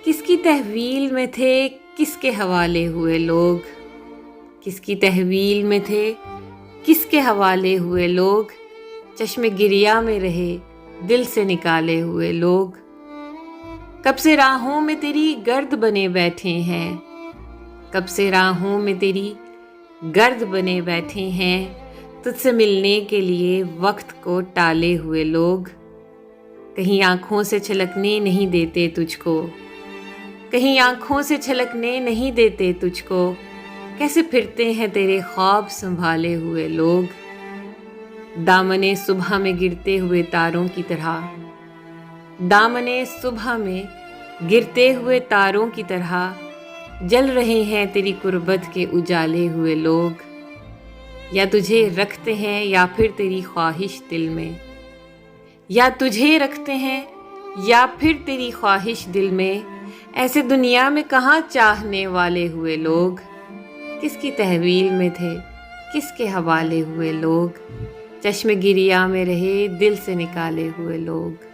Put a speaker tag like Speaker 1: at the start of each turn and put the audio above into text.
Speaker 1: کس کی تحویل میں تھے کس کے حوالے ہوئے لوگ، کس کی تحویل میں تھے کس کے حوالے ہوئے لوگ، چشم گریہ میں رہے دل سے نکالے ہوئے لوگ۔ کب سے راہوں میں تیری گرد بنے بیٹھے ہیں، کب سے راہوں میں تیری گرد بنے بیٹھے ہیں، تجھ سے ملنے کے لیے وقت کو ٹالے ہوئے لوگ۔ کہیں آنکھوں سے چھلکنے نہیں دیتے تجھ کو، کہیں آنکھوں سے چھلکنے نہیں دیتے تجھ کو، کیسے پھرتے ہیں تیرے خواب سنبھالے ہوئے لوگ۔ دامن صبح میں گرتے ہوئے تاروں کی طرح، دامن صبح میں گرتے ہوئے تاروں کی طرح جل رہے ہیں تیری قربت کے اجالے ہوئے لوگ۔ یا تجھے رکھتے ہیں یا پھر تیری خواہش دل میں، یا تجھے رکھتے ہیں یا پھر تیری خواہش دل میں، ایسے دنیا میں کہاں چاہنے والے ہوئے لوگ۔ کس کی تحویل میں تھے کس کے حوالے ہوئے لوگ، چشم گریہ میں رہے دل سے نکالے ہوئے لوگ۔